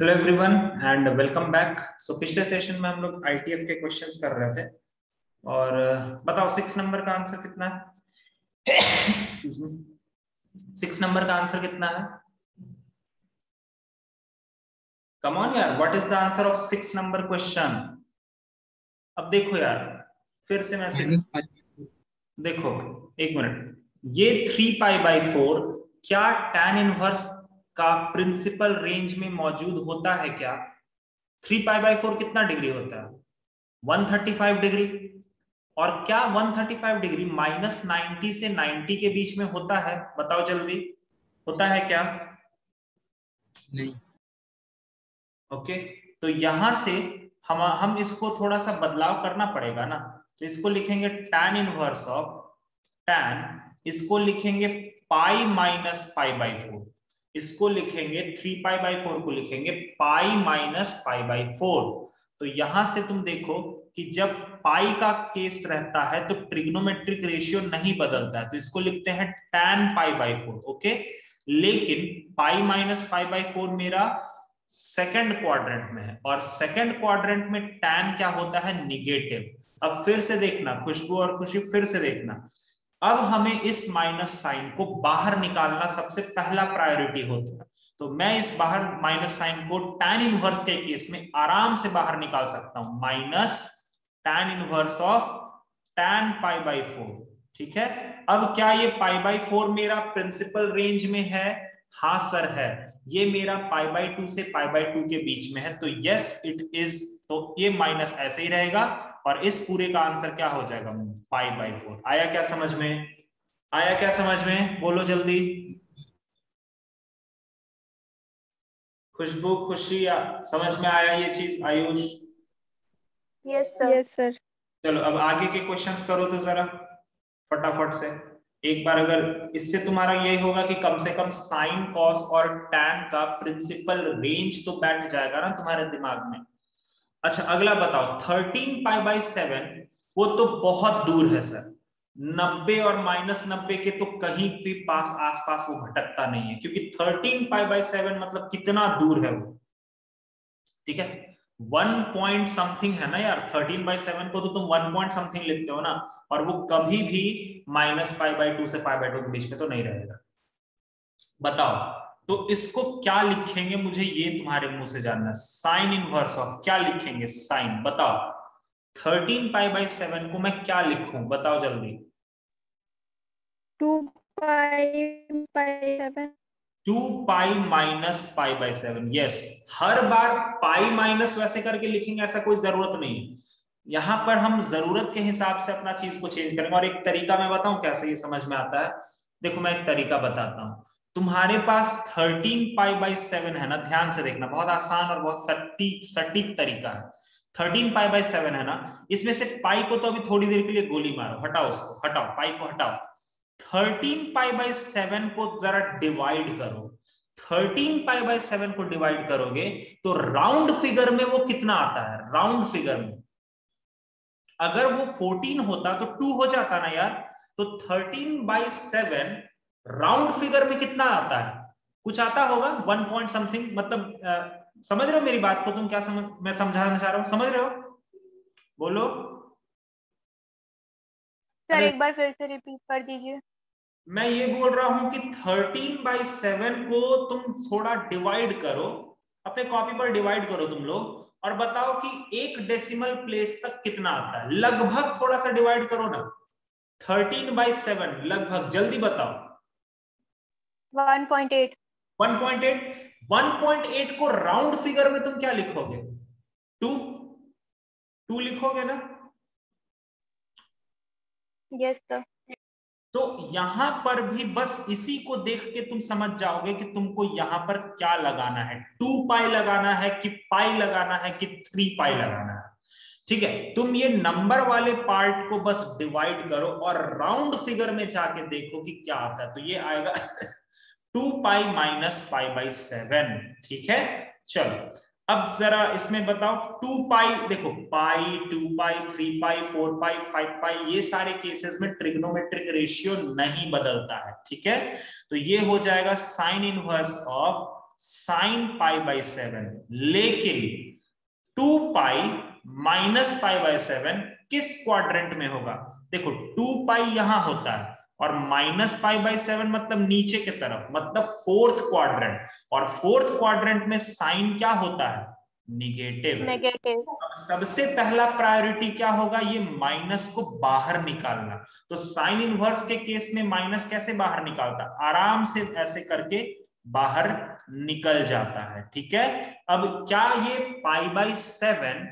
Hello everyone and welcome back. So पिछले session में हम लोग आईटीएफ के क्वेश्चंस कर रहे थे और बताओ 6 नंबर का आंसर कितना है? एक्सक्यूज मी, 6 नंबर का आंसर कितना है? कम ऑन यार, what is the answer of 6 number question? अब देखो यार, फिर से मैं देखो, एक मिनट। ये 3π/4 क्या tan इनवर्स का प्रिंसिपल रेंज में मौजूद होता है क्या? 3π/4 कितना डिग्री होता है? 135 डिग्री। और क्या 135 डिग्री -90 से 90 के बीच में होता है? बताओ जल्दी, होता है क्या? नहीं। ओके, तो यहां से हम इसको थोड़ा सा बदलाव करना पड़ेगा ना। तो इसको लिखेंगे tan इनवर्स ऑफ tan, इसको लिखेंगे π-π/4, इसको लिखेंगे 3π/4 को लिखेंगे π-π/4। तो यहां से तुम देखो कि जब पाई का केस रहता है तो ट्रिग्नोमेट्रिक रेशियो नहीं बदलता है, तो इसको लिखते हैं tan π/4। ओके, लेकिन π-π/4 मेरा सेकंड क्वाड्रेंट में है और सेकंड क्वाड्रेंट में tan क्या होता है? निगेटिव। अब फिर से देखना खुशबू और खुशी, फिर से देखना, अब हमें इस माइनस साइन को बाहर निकालना सबसे पहला प्रायोरिटी होता है। तो मैं इस बाहर माइनस साइन को tan इनवर्स के केस में आराम से बाहर निकाल सकता हूं, minus tan inverse of tan π/4। ठीक है, अब क्या ये π/4 मेरा प्रिंसिपल रेंज में है? हाँ सर है, ये मेरा π/2 से π/2 के बीच में है, तो यस इट इज। तो ये माइनस ऐसे ही रहेगा और इस पूरे का आंसर क्या हो जाएगा? π/4। आया क्या समझ में? आया क्या समझ में? बोलो जल्दी। खुशबू, खुशी, समझ में आया ये चीज? Ayush? Yes sir. Yes sir. चलो अब आगे के क्वेश्चंस करो तो जरा फटाफट से। एक बार अगर इससे तुम्हारा ये होगा कि कम से कम साइन, कॉस और टैन का प्रिंसिपल रेंज तो बैठ जाएगा ना तुम्हारे दिमाग में। अच्छा अगला बताओ, 13π/7 वो तो बहुत दूर है सर। 90 और -90 के तो कहीं भी पास आसपास वो भटकता नहीं है, क्योंकि 13π/7 मतलब कितना दूर है वो। ठीक है, 1 पॉइंट समथिंग है ना यार। 13/7 को तो तुम 1 पॉइंट समथिंग लिखते हो ना, और वो कभी भी -π/2 से π/2 के बीच में तो नहीं रहेगा। बताओ, तो इसको क्या लिखेंगे? मुझे ये तुम्हारे मुंह से जानना है। साइन इनवर्स ऑफ क्या लिखेंगे? साइन, बताओ 13π/7 को मैं क्या लिखूं? बताओ जल्दी। 2π/7। 2π-π/7। यस, हर बार पाई माइनस वैसे करके लिखेंगे ऐसा कोई जरूरत नहीं है। यहां पर हम जरूरत के हिसाब से अपना चीज को चेंज करेंगे। और एक तरीका मैं बताऊं कैसे ये समझ में आता है? देखो मैं एक तरीका बताता हूं। तुम्हारे पास 13π/7 है ना, ध्यान से देखना, बहुत आसान और बहुत सटीक तरीका है। 13π/7 है ना, इसमें से पाई को तो अभी थोड़ी देर के लिए गोली मारो, हटाओ उसको, हटाओ पाई को, हटाओ। 13π/7 को जरा डिवाइड करो। 13π/7 को डिवाइड करोगे तो राउंड फिगर में वो कितना आता है? राउंड फिगर में अगर वो 14 होता तो 2 हो जाता ना यार। तो 13/7 राउंड फिगर में कितना आता है? कुछ आता होगा 1 पॉइंट समथिंग, मतलब समझ रहे हो मेरी बात को? तुम क्या समझ, मैं समझाना चाह रहा हूं, समझ रहे हो? बोलो सर एक बार फिर से रिपीट कर दीजिए। मैं ये बोल रहा हूं कि 13/7 को तुम थोड़ा डिवाइड करो, अपने कॉपी पर डिवाइड करो तुम लोग, और बताओ कि एक डेसिमल प्लेस तक कितना आता है। लगभग थोड़ा सा डिवाइड करो ना। 13/7 लगभग, जल्दी बताओ। 1.8। 1.8। 1.8 को राउंड फिगर में तुम क्या लिखोगे? 2 लिखोगे ना? Yes sir. तो यहां पर भी बस इसी को देख के तुम समझ जाओगे कि तुमको यहां पर क्या लगाना है। 2π लगाना है कि पाई लगाना है कि 3π लगाना है। ठीक है, तुम ये नंबर वाले पार्ट को बस डिवाइड करो और राउंड फिगर में जाके देखो कि क्या आता है। तो ये आएगा 2π - π/7। ठीक है, चलो अब जरा इसमें बताओ 2π। देखो पाई, 2π, 3π, 4π, 5π, ये सारे केसेस में ट्रिग्नोमेट्रिक रेशियो नहीं बदलता है। ठीक है, तो ये हो जाएगा sine inverse of sine pi by 7, लेकिन 2 पाई माइनस पाई बाई 7 किस क्वाड्रेंट में होगा? देखो 2 पाई यहां होता है और माइनस पाई बाई 7 मतलब नीचे की तरफ, मतलब फोर्थ क्वाड्रेंट, और फोर्थ क्वाड्रेंट में साइन क्या होता है? निगेटिव। नेगेटिव। सबसे पहला प्रायोरिटी क्या होगा? ये माइनस को बाहर निकालना। तो साइन इनवर्स के केस में माइनस कैसे बाहर निकालता? आराम से ऐसे करके बाहर निकल जाता है। ठीक है, अब क्या ये पाई बाई 7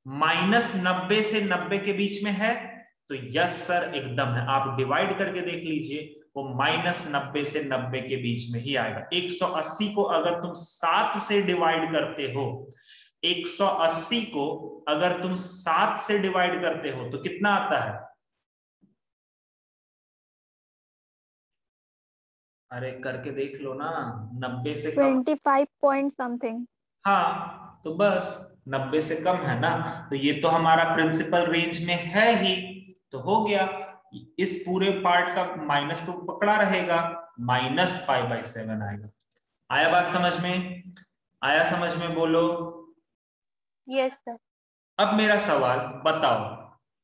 माइनस 90 से 90 के बीच में है? तो यस सर, एकदम है। आप डिवाइड करके देख लीजिए, वो माइनस 90 से 90 के बीच में ही आएगा। 180 को अगर तुम 7 से डिवाइड करते हो, 180 को अगर तुम 7 से डिवाइड करते हो तो कितना आता है? अरे करके देख लो ना, 90 से कम। 25 पॉइंट समथिंग। हाँ, तो बस 90 से कम है ना, तो ये तो हमारा प्रिंसिपल रेंज में है ही, तो हो गया। इस पूरे पार्ट का माइनस तो पकड़ा रहेगा, माइनस पाई बाई 7 आएगा। आया बात समझ में? आया समझ में? बोलो। Yes sir. अब मेरा सवाल बताओ,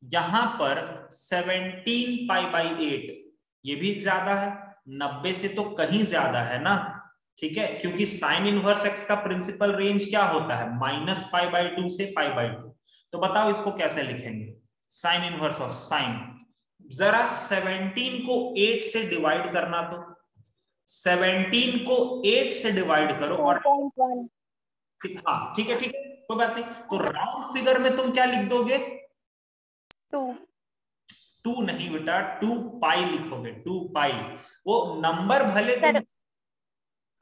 यहां पर 17 पाई बाई 8 ये भी ज्यादा है, 90 से तो कहीं ज्यादा है ना। ठीक है, क्योंकि साइन इनवर्स एक्स का प्रिंसिपल रेंज क्या होता है? माइनस पाई बाई 2 से पाई बाई 2। तो बताओ इसको कैसे लिखेंगे? साइन इनवर्स ऑफ साइन, जरा 17 को 8 से डिवाइड करना, तो 17 को 8 से डिवाइड करो और 4.1। हाँ ठीक है, ठीक है, कोई बात नहीं। तो राउंड फिगर में तुम क्या लिख दोगे? 2। 2 नहीं बेटा, 2 पाई लिखोगे, 2 पाई। वो नंबर भले सर, तुम,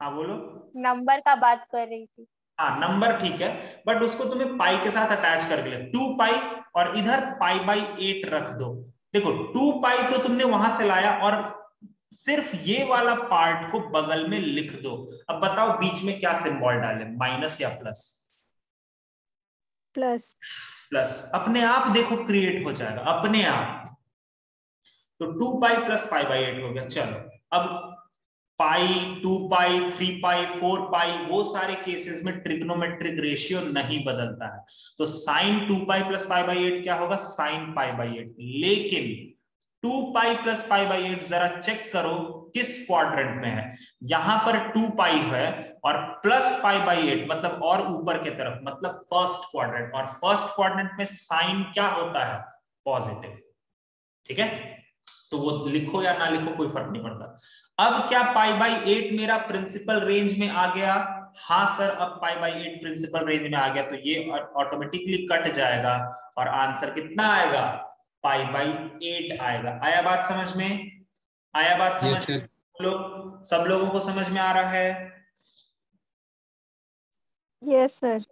हाँ बोलो। नंबर का बात कर रही थी। हाँ नंबर ठीक है, बट उसको तुम्हें पाई के साथ अटैच करके ले, 2 पाई, और इधर पाई बाई 8 रख दो। देखो 2 पाई तो तुमने वहां से लाया, और सिर्फ ये वाला पार्ट को बगल में लिख दो। अब बताओ बीच में क्या सिंबल डाले, माइनस या प्लस? प्लस। प्लस। अपने आप देखो क्रिएट हो जाएगा, अपने आप। तो 2 पाई प्लस पाई बाई 8 हो गया। चलो अब पाई, 2 पाई, 3 पाई, 4 पाई, वो सारे केसेस में ट्रिग्नोमेट्रिक रेशियो नहीं बदलता है। तो sine 2 pi plus pi by 8 क्या होगा? Sine pi by 8। लेकिन 2 पाई प्लस पाई बाई 8 जरा चेक करो किस क्वाड्रेंट में है। यहां पर 2 पाई है और प्लस पाई बाई 8 मतलब और ऊपर की तरफ, मतलब फर्स्ट क्वाड्रेंट, और फर्स्ट क्वाड्रेंट में साइन क्या होता है? पॉजिटिव। ठीक है, तो वो लिखो या ना लिखो कोई फर्क नहीं पड़ता। अब क्या पाई बाई 8 मेरा प्रिंसिपल रेंज में आ गया? हाँ सर, अब पाई बाई 8 प्रिंसिपल रेंज में आ गया, तो ये ऑटोमेटिकली कट जाएगा और आंसर कितना आएगा? पाई बाई 8 आएगा। आया बात समझ में? आया बात समझ यस में? सर। लोग, सब लोगों को समझ में आ रहा है? Yes sir.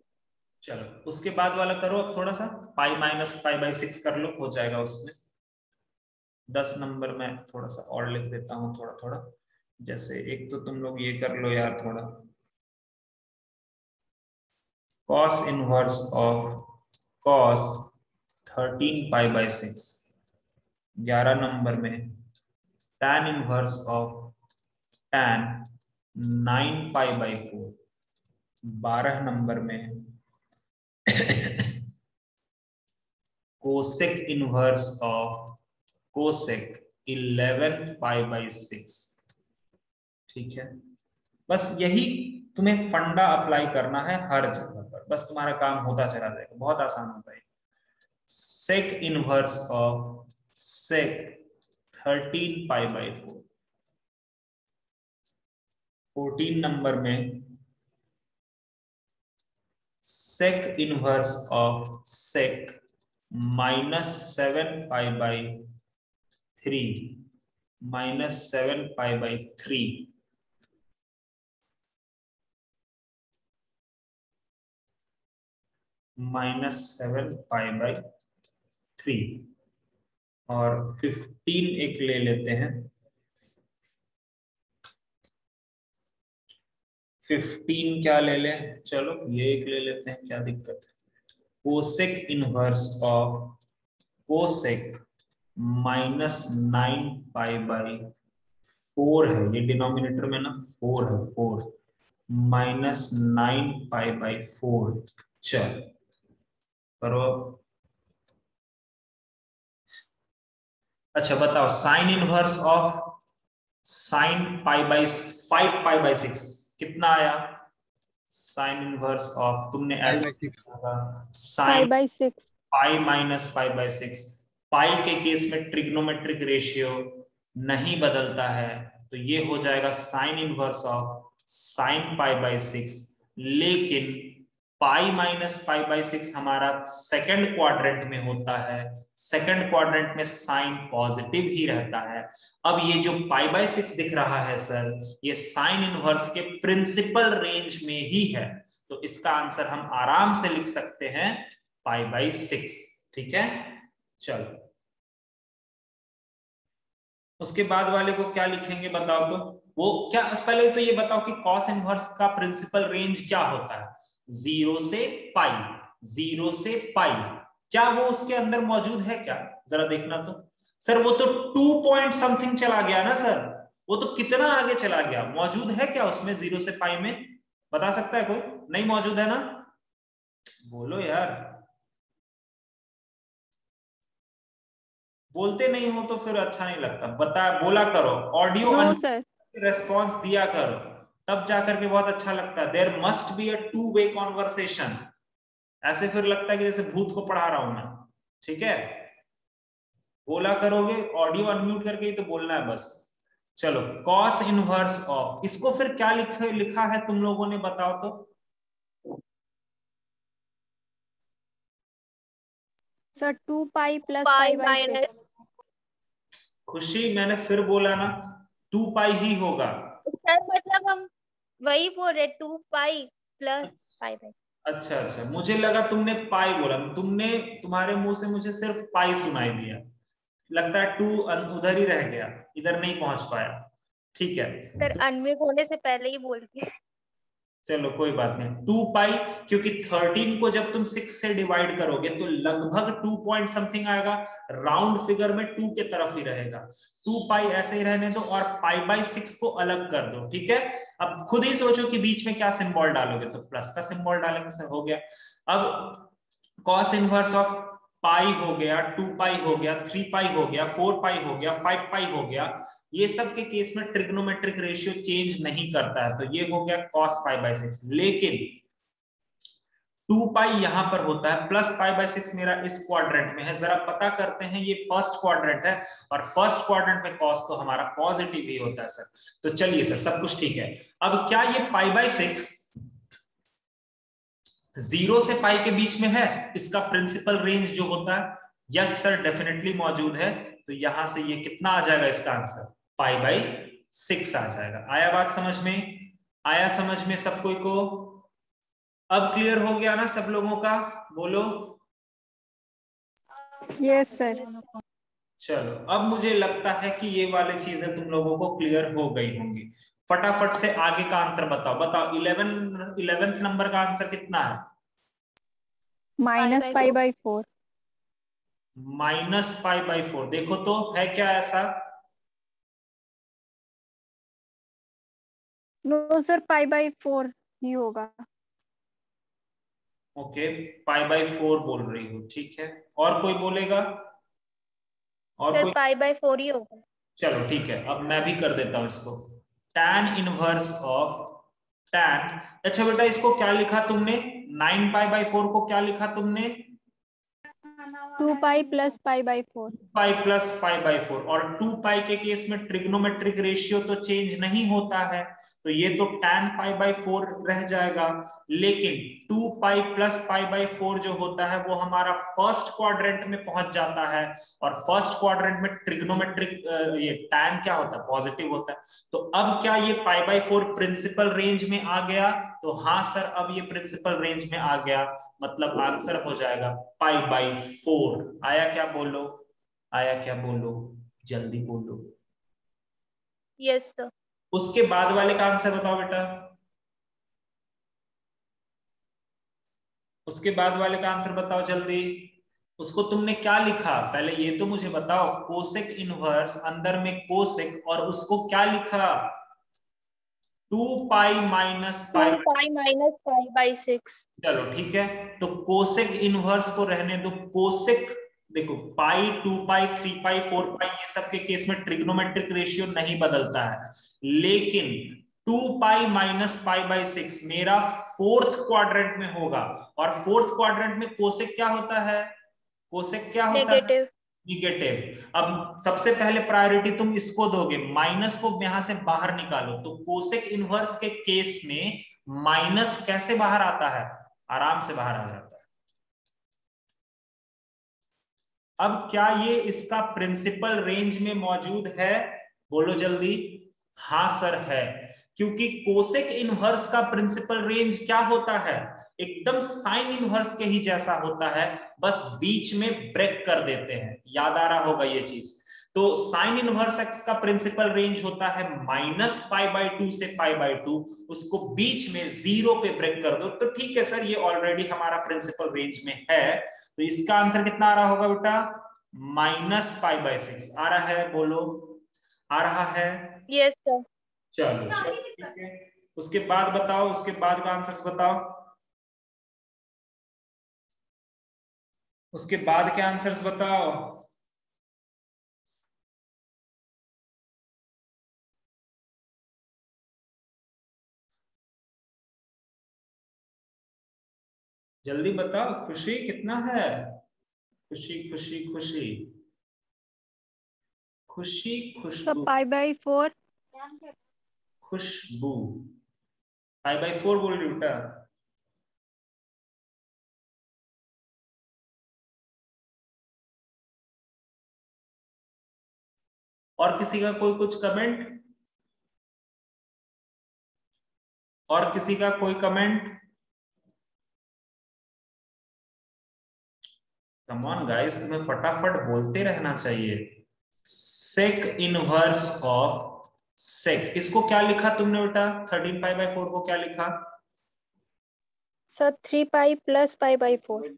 चलो उसके बाद वाला करो अब थोड़ा सा, पाई माइनस पाई बाई 6 कर लो, हो जाएगा उसमें। 10 नंबर में थोड़ा सा और लिख देता हूँ, थोड़ा थोड़ा। जैसे एक तो तुम लोग ये कर लो यार, थोड़ा cos inverse of cos 13 pi by 6। 11 नंबर में tan inverse of tan 9 pi by 4। 12 नंबर में cosec inverse of cosec 11 pi by 6। ठीक है, बस यही तुम्हें फंडा अप्लाई करना है हर जगह पर, बस तुम्हारा काम होता चला जाएगा, बहुत आसान होता है। Sec inverse of sec 13 pi by 4। 14 नंबर में sec inverse of sec -7 pi by 3, -7 pi by 3। -7 pi by 3। और 15 एक ले लेते हैं, 15 क्या ले लें? चलो ये एक ले लेते हैं, क्या दिक्कत है। Cosec inverse of cosec -9 pi by 4 है, ये डिनोमिनेटर में ना 4 है, 4 -9π/4। चल करो। अच्छा बताओ, साइन इनवर्स ऑफ साइन π/5π/6 कितना आया? साइन इनवर्स ऑफ तुमने ऐसा 5/6। साइन 5/6। पाई -π/6। पाई के केस में ट्रिग्नोमेट्रिक रेशियो नहीं बदलता है, तो ये हो जाएगा साइन इनवर्स ऑफ साइन π/6। लेकिन पाई -π/6 हमारा सेकंड क्वाड्रेंट में होता है, सेकंड क्वाड्रेंट में साइन पॉजिटिव ही रहता है। अब ये जो π/6 दिख रहा है सर, ये साइन इनवर्स के प्रिंसिपल रेंज में ही है, तो इसका आंसर हम आराम से लिख सकते हैं π/6। ठीक है, चलो उसके बाद वाले को क्या लिखेंगे बताओ तो। वो क्या, पहले तो ये बताओ कि कॉस इनवर्स का प्रिंसिपल रेंज क्या होता है? 0 से पाई, 0 से पाई। क्या वो उसके अंदर मौजूद है क्या? जरा देखना तो। सर वो तो 2 पॉइंट समथिंग चला गया ना सर, वो तो कितना आगे चला गया? मौजूद है क्या उसमें 0 से पाई में? बता सकता है कोई? नहीं मौजूद है ना? बोलो यार, बोलते नहीं हो तो फिर अच्छा नहीं लगता। बता, बोला करो, ऑडियो नो सर। रेस्पॉन्स दिया करो, तब जाकर के बहुत अच्छा लगता है। There must be a two way conversation. ऐसे फिर लगता है कि जैसे भूत को पढ़ा रहा हूं मैं। ठीक है, बोला करोगे, ऑडियो अनम्यूट करके ही तो बोलना है बस। चलो, कॉस इनवर्स ऑफ, इसको फिर क्या लिखा है तुम लोगों ने बताओ तो। सर 2π + पाई π/6। खुशी, मैंने फिर बोला ना, 2π ही होगा। सर मतलब हम वही बोल रहे 2π + π/6। अच्छा अच्छा, मुझे लगा तुमने पाई बोला। तुमने, तुम्हारे मुंह से मुझे सिर्फ पाई सुनाई दिया। लगता है 2 उधर ही रह गया, इधर नहीं पहुंच पाया। ठीक है, सर अनम्यूट होने से पहले ही बोल दिया। चलो कोई बात नहीं। 2π, क्योंकि 13 को जब तुम 6 से डिवाइड करोगे तो लगभग 2 पॉइंट समथिंग आएगा, राउंड फिगर में 2 के तरफ ही रहेगा। 2π ऐसे ही रहने दो और π/6 को अलग कर दो। ठीक है, अब खुद ही सोचो कि बीच में क्या सिंबल डालोगे, तो प्लस का सिंबल डालेंगे सर, हो गया। अब कॉस इनवर्स ऑफ पाई हो गया, 2π हो गया, 3π हो गया, 4π हो गया, 5π हो गया। ये सब के केस में ट्रिग्नोमेट्रिक रेशियो चेंज नहीं करता है, तो ये हो गया cos π/6। लेकिन 2π यहां पर होता है, प्लस π/6 मेरा इस क्वाड्रेंट में है। जरा पता करते हैं, ये फर्स्ट क्वाड्रेंट है और फर्स्ट क्वाड्रेंट में cos तो हमारा पॉजिटिव ही होता है सर। तो चलिए सर, सब कुछ ठीक है। अब क्या ये π/6 0 से पाई के बीच में है? इसका प्रिंसिपल रेंज जो होता है, यस सर डेफिनेटली मौजूद है। तो यहां से ये कितना आ जाएगा इसका आंसर? π/6 आ जाएगा। आया बात समझ में? आया समझ में सब कोई को? अब क्लियर हो गया ना सब लोगों का? बोलो। Yes sir. चलो, अब मुझे लगता है कि ये वाली चीजें तुम लोगों को क्लियर हो गई होंगी। फटाफट से आगे का आंसर बताओ। बताओ 11th नंबर का आंसर कितना है? -π/4। -π/4। देखो तो है क्या ऐसा? नो सर, π/4 ही होगा। ओके, π/4 बोल रही हो, ठीक है। और कोई बोलेगा? और सर कोई? π/4 ही होगा। चलो ठीक है, अब मैं भी कर देता हूं इसको। tan इनवर्स ऑफ tan, अच्छा बेटा इसको क्या लिखा तुमने? 9π/4 को क्या लिखा तुमने? 2π + π/4। π + π/4। और 2π के केस में ट्रिग्नोमेट्रिक रेशियो तो चेंज नहीं होता है, तो ये तो tan π/4 रह जाएगा। लेकिन 2π + π/4 जो होता है वो हमारा फर्स्ट क्वाड्रेंट में पहुंच जाता है, और फर्स्ट क्वाड्रेंट में ट्रिग्नोमेट्रिक ये tan क्या होता है? पॉजिटिव होता है। तो अब क्या ये π/4 प्रिंसिपल रेंज में आ गया? तो हाँ सर, अब ये प्रिंसिपल रेंज में आ गया, मतलब आंसर हो जाएगा π/4। आया क्या? बोलो, आया क्या? बोलो, जल्दी बोलो। Yes sir. उसके बाद वाले का आंसर बताओ बेटा। उसके बाद वाले का आंसर बताओ जल्दी। उसको तुमने क्या लिखा पहले ये तो मुझे बताओ। कोसेक इनवर्स, अंदर में कोसेक, और उसको क्या लिखा? 2 pi minus 2 pi. pi minus pi by 6। चलो ठीक है, तो कोसेक इनवर्स को रहने दो। कोसेक देखो पाई, 2 पाई, 3 पाई, 4 पाई, ये सब के केस में ट्रिग्नोमेट्रिक रेशियो नहीं बदलता है, लेकिन 2 पाई माइनस पाई बाई 6 मेरा फोर्थ क्वाड्रेंट में होगा, और फोर्थ क्वाड्रेंट में कोसेक क्या होता है? कोसेक क्या होता है? नेगेटिव। निगेटिव। अब सबसे पहले प्रायोरिटी तुम इसको दोगे, माइनस को यहां से बाहर निकालो। तो कोसेक इनवर्स के केस में माइनस कैसे बाहर आता है? आराम से बाहर आ जाता है। अब क्या ये इसका प्रिंसिपल रेंज में मौजूद है? बोलो जल्दी। हाँ सर है, क्योंकि कोसेक इनवर्स का प्रिंसिपल रेंज क्या होता है? एकदम साइन इनवर्स के ही जैसा होता है, बस बीच में ब्रेक कर देते हैं। याद आ रहा होगा ये चीज। तो साइन इनवर्स एक्स का प्रिंसिपल रेंज होता है माइनस पाई बाई 2 से पाई बाई 2, उसको बीच में 0 पे ब्रेक कर दो। तो ठीक है सर, ये ऑलरेडी हमारा प्रिंसिपल रेंज में है, तो इसका आंसर कितना आ रहा होगा बेटा? माइनस पाई बाई 6 आ रहा है। बोलो, आ रहा है? Yes sir. चलो चलो ठीक है। उसके बाद बताओ, उसके बाद का आंसर्स बताओ, उसके बाद के आंसर्स बताओ। जल्दी बताओ, खुशी कितना है? खुशी खुशी खुशी खुशी sir Khushbu pi by 4। Khushbu pi by 4 बोल रही बेटा? और किसी का कोई कुछ कमेंट? और किसी का कोई कमेंट? कम ऑन गाइस, तुम्हें फटाफट बोलते रहना चाहिए। सेक इनवर्स ऑफ सेक, इसको क्या लिखा तुमने बेटा? 13 पाई बाई 4 को क्या लिखा? Sir 3 pi plus pi by 4।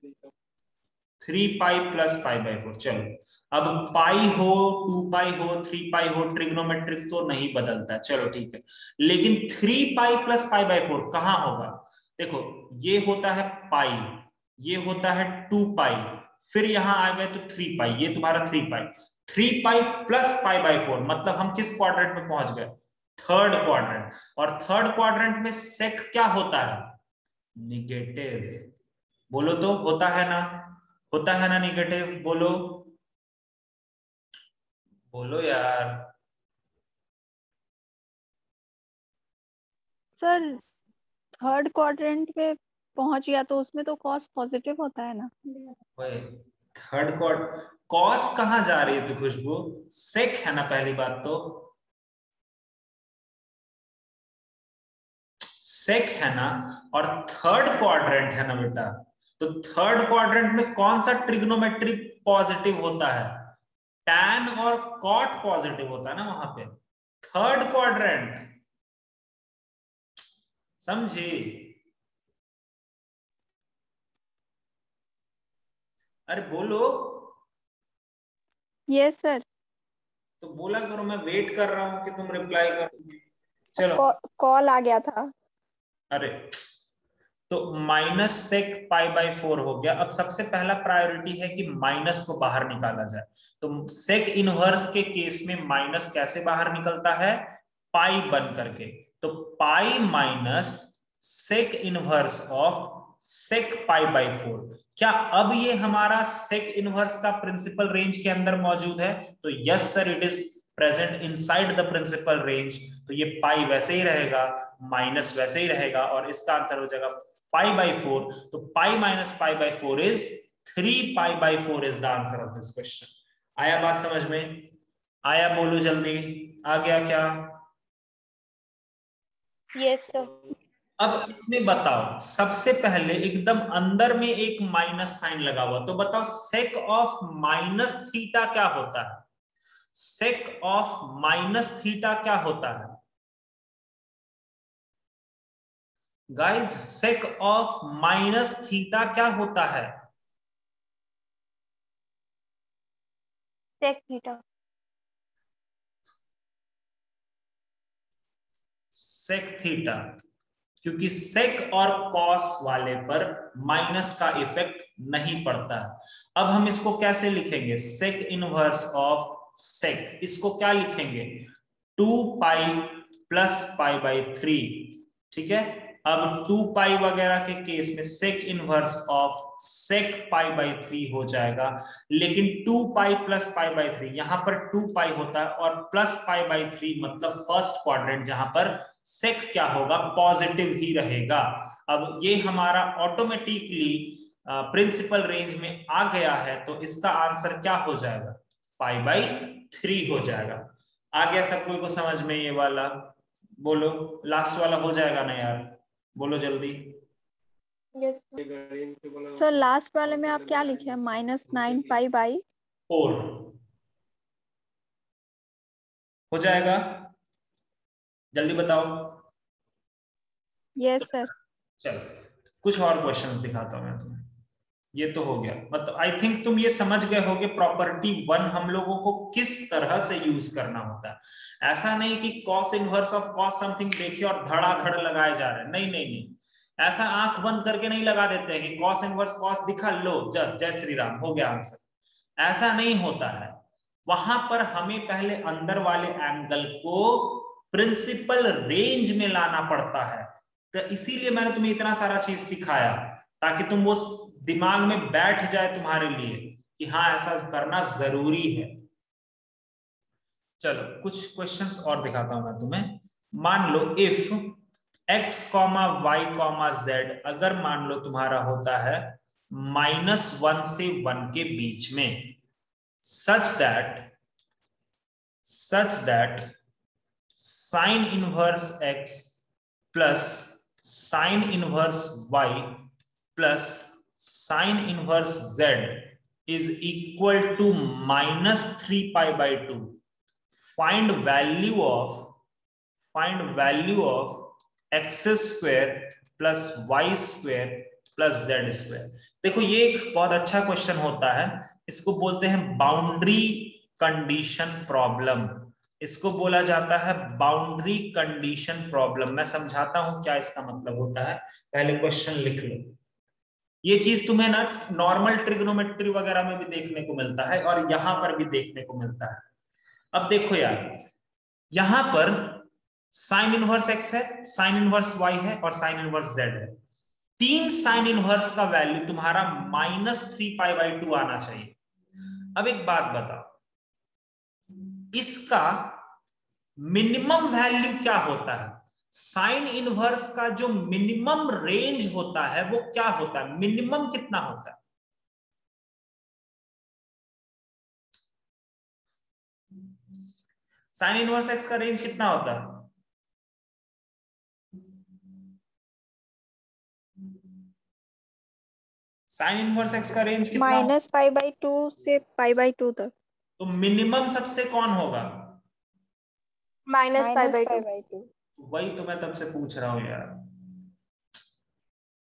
3 pi plus pi by 4। चलो, अब पाई हो, 2 पाई हो, 3 पाई हो, ट्रिग्नोमेट्रिक तो नहीं बदलता, चलो ठीक है। लेकिन 3 पाई प्लस पाई बाई 4 कहां होगा? देखो, ये होता है पाई, ये होता है 2 पाई, फिर यहां आ गए तो 3 पाई, ये तुम्हारा 3 पाई। 3 पाई प्लस पाई बाई 4 मतलब हम किस क्वाड्रेंट में पहुंच गए? Third quadrant. और थर्ड क्वाड्रेंट में सेक क्या होता है? निगेटिव। बोलो तो, होता है ना? होता है ना निगेटिव? बोलो, बोलो यार। सर थर्ड क्वाड्रेंट पे पहुंच गया तो उसमें तो कॉस पॉजिटिव होता है ना। ओए, थर्ड क्वाड कॉस कहां जा रही है? तो खुशबू सेक है ना पहली बात तो, सेक है ना, और थर्ड क्वाड्रेंट है ना बेटा। तो थर्ड क्वाड्रेंट में कौन सा ट्रिग्नोमेट्री पॉजिटिव होता है? टैन और कॉट पॉजिटिव होता है ना वहां पे, थर्ड क्वाड्रेंट। समझी? अरे बोलो। Yes sir. तो बोला करो, मैं वेट कर रहा हूं कि तुम रिप्लाई करोगे। चलो, कॉल आ गया था। अरे तो माइनस सेक पाई बाई 4 हो गया। अब सबसे पहला प्रायोरिटी है कि माइनस को बाहर निकाला जाए। तो सेक इनवर्स के केस में माइनस कैसे बाहर निकलता है? पाई बन करके। तो pi minus sec inverse of sec pi by 4। क्या अब ये हमारा सेक इनवर्स का प्रिंसिपल रेंज के अंदर मौजूद है? तो yes sir, it is present inside the principal range. तो ये पाई वैसे ही रहेगा, माइनस वैसे ही रहेगा, और इसका आंसर हो जाएगा पाई बाई 4। तो pi minus pi by 4 is 3 pi by 4 is the answer of this question. आया बात समझ में? आया? बोलो जल्दी, आ गया क्या? Yes sir. अब इसमें बताओ, सबसे पहले एकदम अंदर में एक माइनस साइन लगा हुआ, तो बताओ सेक ऑफ माइनस थीटा क्या होता है? सेक ऑफ माइनस थीटा क्या होता है guys? Sake of minus theta क्या होता है? Sec theta. सेक थीटा, क्योंकि सेक और कॉस वाले पर माइनस का इफेक्ट नहीं पड़ता। अब हम इसको कैसे लिखेंगे, सेक इनवर्स ऑफ सेक, इसको क्या लिखेंगे 2 पाई प्लस पाई बाई 3, ठीक है। अब 2 पाई वगैरह के केस में sec inverse of sec pi by 3 हो जाएगा, लेकिन 2 पाई प्लस पाई बाई 3 यहां पर 2 पाई होता है और प्लस पाई बाई 3 मतलब फर्स्ट क्वाड्रेंट जहां पर सेक क्या होगा, पॉजिटिव ही रहेगा। अब ये हमारा ऑटोमेटिकली प्रिंसिपल रेंज में आ गया है, तो इसका आंसर क्या हो जाएगा, पाई बाई 3 हो जाएगा। आ गया सब कोई को समझ में ये वाला? बोलो, लास्ट वाला हो जाएगा ना यार, बोलो जल्दी। यस सर लास्ट वाले में आप क्या लिखे हैं, -9 पाई बाई 4 हो जाएगा, जल्दी बताओ। Yes sir. चलो कुछ और क्वेश्चंस दिखाता हूं मैं तुम्हें। ये तो हो गया, मतलब आई थिंक तुम ये समझ गए होगे प्रॉपर्टी 1 हम लोगों को किस तरह से यूज करना होता है। ऐसा नहीं कि cos inverse of cos something देखिए और धड़ाधड़ लगाए जा रहे हैं, नहीं नहीं नहीं, ऐसा आंख बंद करके नहीं लगा देते हैं कि कॉस इनवर्स कॉस दिखा लो जय श्री राम हो गया आंसर, ऐसा नहीं होता है। वहां पर हमें पहले अंदर वाले एंगल को प्रिंसिपल रेंज में लाना पड़ता है, तो इसीलिए मैंने तुम्हें इतना सारा चीज सिखाया ताकि तुम वो दिमाग में बैठ जाए तुम्हारे लिए कि हाँ ऐसा करना जरूरी है। चलो कुछ क्वेश्चंस और दिखाता हूं मैं तुम्हें। मान लो इफ x, y, z अगर मान लो तुम्हारा होता है -1 से 1 के बीच में, such that sine inverse x plus sine inverse y plus sine inverse z is equal to -3 pi by 2. Find value of x square plus y square plus z square। देखो ये एक बहुत अच्छा क्वेश्चन होता है, इसको बोलते हैं बाउंड्री कंडीशन प्रॉब्लम, इसको बोला जाता है बाउंड्री कंडीशन प्रॉब्लम। मैं समझाता हूं क्या इसका मतलब होता है, पहले क्वेश्चन लिख लो। ये चीज तुम्हें ना नॉर्मल ट्रिग्नोमेट्री वगैरह में भी देखने को मिलता है और यहां पर भी देखने को मिलता है। अब देखो यार, यहां पर साइन इनवर्स x है, साइन इनवर्स y है और साइन इनवर्स z है। 3 साइन इनवर्स का वैल्यू तुम्हारा -3 पाई बाई 2 आना चाहिए। अब एक बात बताओ, इसका मिनिमम वैल्यू क्या होता है? साइन इनवर्स का जो मिनिमम रेंज होता है वो क्या होता है, मिनिमम कितना होता है? साइन इनवर्स x का रेंज कितना होता है? साइन इनवर्स x का रेंज कितना होता है? -π/2 से π/2 तक। तो मिनिमम सबसे कौन होगा? -π/2। वही तो मैं तब से पूछ रहा हूं यार,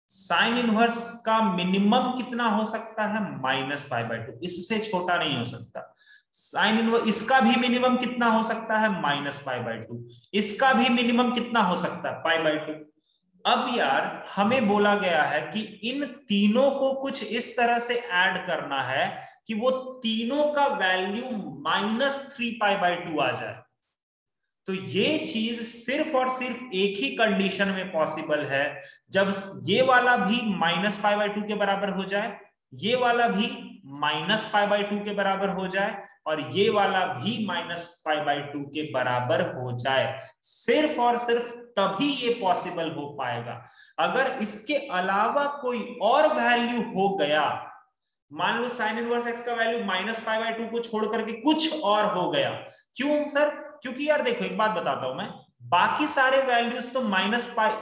साइन इनवर्स का मिनिमम कितना हो सकता है? -π/2, इससे छोटा नहीं हो सकता। साइन इनवर्स इसका भी मिनिमम कितना हो सकता है? -π/2। इसका भी मिनिमम कितना हो सकता है? π/2। अब यार हमें बोला गया है कि इन तीनों को कुछ इस तरह से ऐड करना है कि वो तीनों का वैल्यू -3 π/2 आ जाए। तो ये चीज सिर्फ और सिर्फ एक ही कंडीशन में पॉसिबल है, जब ये वाला भी -π/2 के बराबर हो जाए, ये वाला भी -π/2 के बराबर हो जाए और ये वाला भी -π/2 के बराबर हो जाए। सिर्फ और सिर्फ तभी ये पॉसिबल हो पाएगा। अगर इसके अलावा कोई और वैल्यू हो गया, मान लो साइन इनवर्स x का वैल्यू -π/2 को छोड़ करके कुछ और हो गया, क्यों सर? क्योंकि यार देखो एक बात बताता हूं मैं, बाकी सारे वैल्यूज तो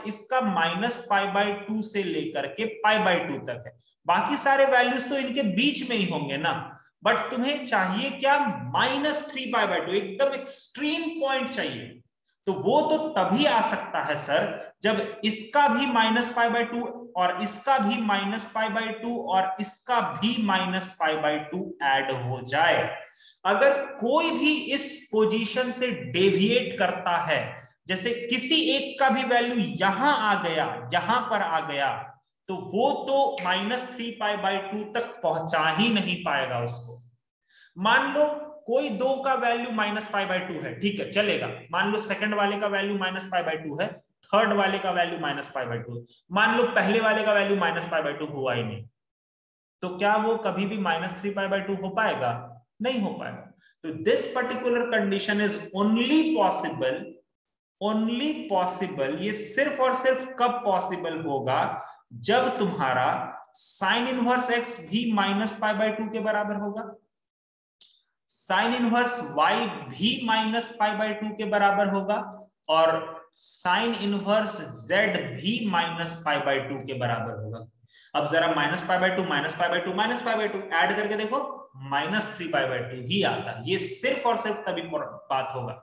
इसका -π/2 से लेकर के π/2 तक है, बाकी सारे वैल्यूज तो इनके बीच में ही होंगे ना। बट तुम्हें चाहिए क्या? -3 π/2, एकदम एक्सट्रीम पॉइंट चाहिए। तो वो तो तभी आ सकता है सर जब इसका भी -π/2 और इसका भी -π/2 और इसका भी -π/2 ऐड हो जाए। अगर कोई भी इस पोजीशन से डेविएट करता है, जैसे किसी एक का भी वैल्यू यहां आ गया, यहां पर आ गया, तो वो तो -3π/2 तक पहुंचा ही नहीं पाएगा उसको। मान लो कोई दो का वैल्यू -π/2 है, ठीक है चलेगा। मान लो सेकंड वाले का वैल्यू -π/2 है, थर्ड वाले का वैल्यू -π/2, मान लो पहले वाले का वैल्यू -π/2 हुआ ही नहीं, तो क्या वो कभी भी -3π/2 हो पाएगा? नहीं हो पाएगा। तो this particular condition is only possible, ये सिर्फ और सिर्फ कब पॉसिबल होगा? जब तुम्हारा साइन इनवर्स x भी -π/2 के बराबर होगा, साइन इनवर्स y भी -π/2 के बराबर होगा, और साइन इनवर्स z भी -π/2 के बराबर होगा। अब जरा -π/2 -π/2 ऐड करके देखो, -3π/2 ही आता है। ये सिर्फ और सिर्फ तभी बात होगा।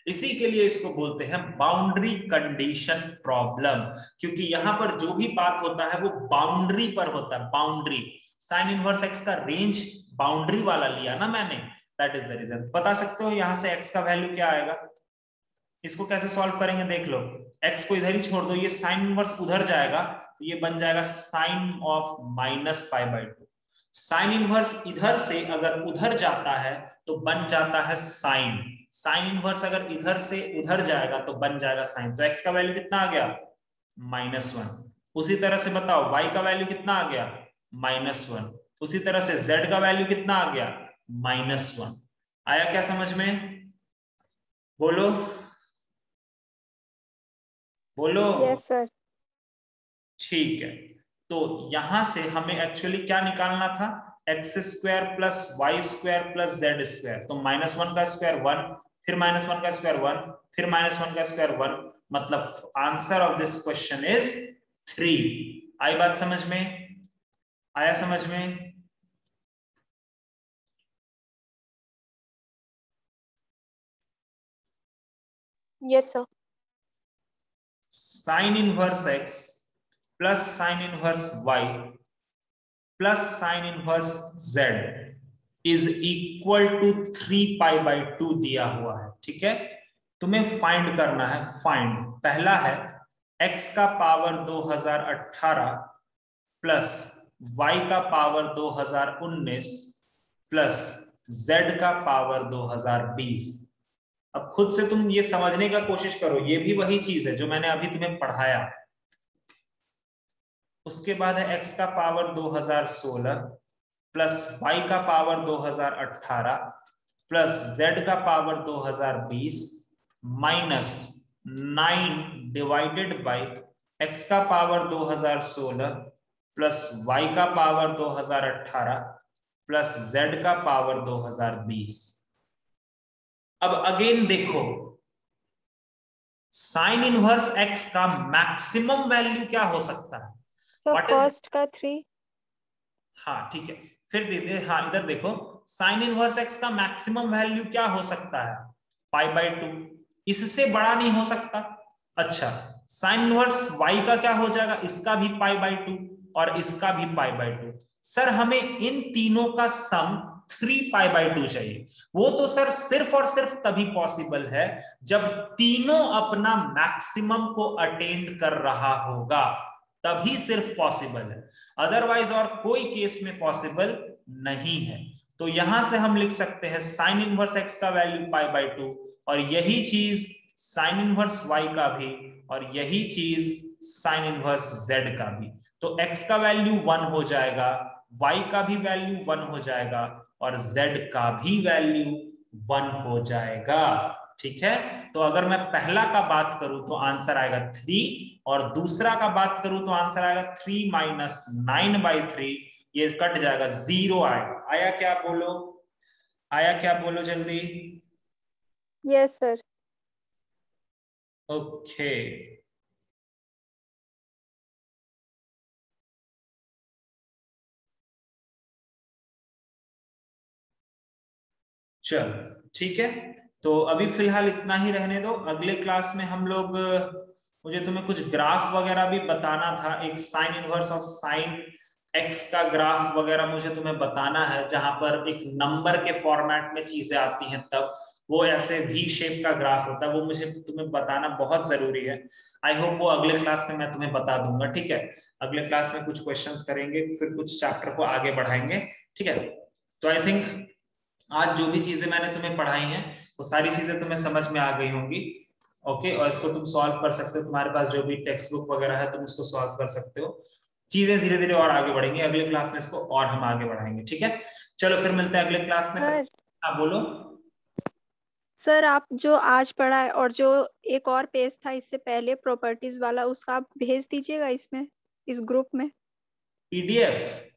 इसी के लिए इसको बोलते हैं बाउंड्री कंडीशन प्रॉब्लम, क्योंकि यहां पर जो भी बात होता है वो बाउंड्री पर होता है। बाउंड्री, साइन इनवर्स x का रेंज बाउंड्री वाला लिया ना मैंने, दैट इज द रीजन। बता सकते हो यहां से x का वैल्यू क्या आएगा? इसको कैसे सॉल्व करेंगे देख लो। x को इधर ही छोड़ दो, ये साइन इनवर्स उधर जाएगा तो ये बन जाएगा साइन ऑफ -π/2। साइन इनवर्स इधर से अगर उधर जाता है तो बन जाता है साइन, साइन इनवर्स अगर इधर से उधर जाएगा तो बन जाएगा साइन। तो x का वैल्यू कितना आ गया? -1। उसी तरह से बताओ y का वैल्यू कितना आ गया? -1। उसी तरह से z का वैल्यू कितना आ गया? -1। आया क्या समझ में? बोलो बोलो। Yes sir. ठीक है, तो यहां से हमें एक्चुअली क्या निकालना था? x² + y² + z²। तो -1 का स्क्वायर 1, फिर -1 का स्क्वायर 1, फिर -1 का स्क्वायर 1, मतलब answer of this question is 3। आई बात समझ में? आया समझ में? Yes sir. Sine inverse x plus sine inverse y plus sine inverse z is equal to 3π/2 दिया हुआ है, ठीक है। तुम्हें फाइंड करना है। फाइंड पहला है x का पावर 2018 प्लस y का पावर 2019 प्लस z का पावर 2020। अब खुद से तुम ये समझने का कोशिश करो, ये भी वही चीज है जो मैंने अभी तुम्हें पढ़ाया। उसके बाद है x का पावर 2016 प्लस y का पावर 2018 प्लस z का power 2020 minus 9 divided by x का पावर 2016 प्लस y का पावर 2018 प्लस z का पावर 2020। अब अगेन देखो, साइन इनवर्स x का मैक्सिमम वैल्यू क्या हो सकता है? तो फर्स्ट का 3। हाँ ठीक है, फिर हाँ इधर देखो, साइन इनवर्स x का मैक्सिमम वैल्यू क्या हो सकता है? π/2। इससे बड़ा नहीं हो सकता। अच्छा, साइन इनवर्स y का क्या हो जाएगा? इसका भी π/2 और इसका भी π/2। सर हमें इन तीनों का सम 3π/2 चाहिए। वो तो सर सिर्फ और सिर्फ तभी पॉसिबल है जब तीनों अपना मैक्सिमम को अटेंड कर रहा होगा, तभी सिर्फ पॉसिबल है। अदरवाइज और कोई केस में पॉसिबल नहीं है। तो यहां से हम लिख सकते हैं साइन इनवर्स x का वैल्यू π/2, और यही चीज साइन इनवर्स y का भी, और यही चीज साइन इनवर्स z का भी। तो x का वैल्यू 1 हो जाएगा, y का भी वैल्यू 1 हो जाएगा, और z का भी वैल्यू 1 हो जाएगा। ठीक है, तो अगर मैं पहला का बात करूं तो आंसर आएगा 3, और दूसरा का बात करूं तो आंसर आएगा 3 - 9/3। ये कट जाएगा, 0 आएगा। आया क्या? बोलो, आया क्या? बोलो जल्दी। Yes sir. ओके, चलो ठीक है, तो अभी फिलहाल इतना ही रहने दो। अगले क्लास में हम लोग, मुझे तुम्हें कुछ ग्राफ वगैरह भी बताना था। एक sine inverse of sine x का ग्राफ वगैरह मुझे तुम्हें बताना है, जहां पर एक नंबर के फॉर्मेट में चीजें आती हैं तब। वो ऐसे वी शेप का ग्राफ होता है, वो मुझे तुम्हें बताना बहुत जरूरी है। आई होप वो अगले क्लास में मैं तुम्हें बता दूंगा, ठीक है। अगले क्लास में कुछ क्वेश्चंस करेंगे, फिर कुछ चैप्टर को आगे बढ़ाएंगे, ठीक है। तो आई थिंक आज जो भी चीजें मैंने तुम्हें पढ़ाई हैं वो सारी चीजें तुम्हें समझ में आ गई होंगी, ओके। और इसको तुम सॉल्व कर सकते हो, तुम्हारे पास जो भी टेक्स्ट बुक वगैरह है तुम उसको सॉल्व कर सकते हो। चीजें धीरे धीरे और आगे बढ़ेंगी, अगले क्लास में इसको और हम आगे बढ़ाएंगे, ठीक है। चलो फिर मिलते हैं अगले क्लास में। सर हाँ बोलो। सर आप जो आज पढ़ा है और जो एक और पेज था इससे पहले प्रॉपर्टीज वाला, उसका आप भेज दीजिएगा इसमें, इस ग्रुप में। पीडीएफ?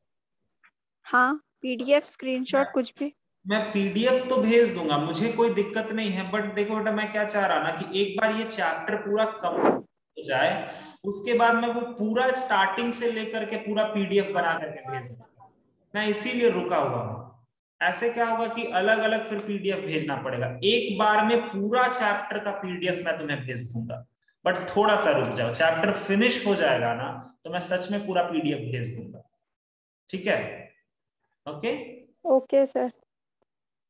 हाँ, पीडीएफ स्क्रीनशॉट कुछ भी। मैं पीडीएफ तो भेज दूंगा, मुझे कोई दिक्कत नहीं है, बट देखो बेटा मैं क्या चाह रहा ना कि एक बार ये चैप्टर पूरा कंप्लीट हो जाए, उसके बाद मैं वो पूरा स्टार्टिंग से लेकर के पूरा पीडीएफ बना करके भेज दूंगा। मैं इसीलिए रुका हुआ हूँ। ऐसे क्या होगा कि अलग अलग फिर पीडीएफ भेजना पड़ेगा, एक बार में पूरा चैप्टर का पीडीएफ मैं तुम्हें भेज दूंगा। बट थोड़ा सा रुक जाओ, चैप्टर फिनिश हो जाएगा ना तो मैं सच में पूरा पीडीएफ भेज दूंगा, ठीक है। Okay okay sir.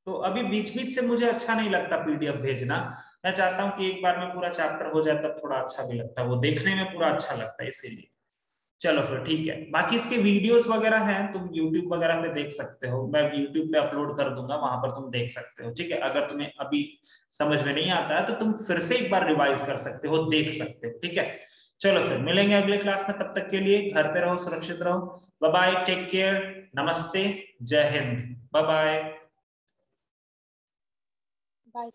तो अभी बीच बीच से मुझे अच्छा नहीं लगता पीडीएफ भेजना, मैं चाहता हूं कि एक बार में पूरा चैप्टर हो जाए तब थोड़ा अच्छा भी लगता है, वो देखने में पूरा अच्छा लगता है, इसीलिए। चलो फिर ठीक है, बाकी इसके वीडियोस वगैरह हैं, तुम यूट्यूब वगैरह पे देख सकते हो, मैं यूट्यूब पे अपलोड कर दूंगा, वहां पर तुम देख सकते हो, ठीक है। अगर तुम्हें अभी समझ में नहीं आता है तो तुम फिर से एक बार रिवाइज कर सकते हो, देख सकते हो, ठीक है। चलो फिर मिलेंगे अगले क्लास में, तब तक के लिए घर पे रहो, सुरक्षित रहो, बाय बाय, टेक केयर, नमस्ते, जय हिंद, बाय बाय। बाय।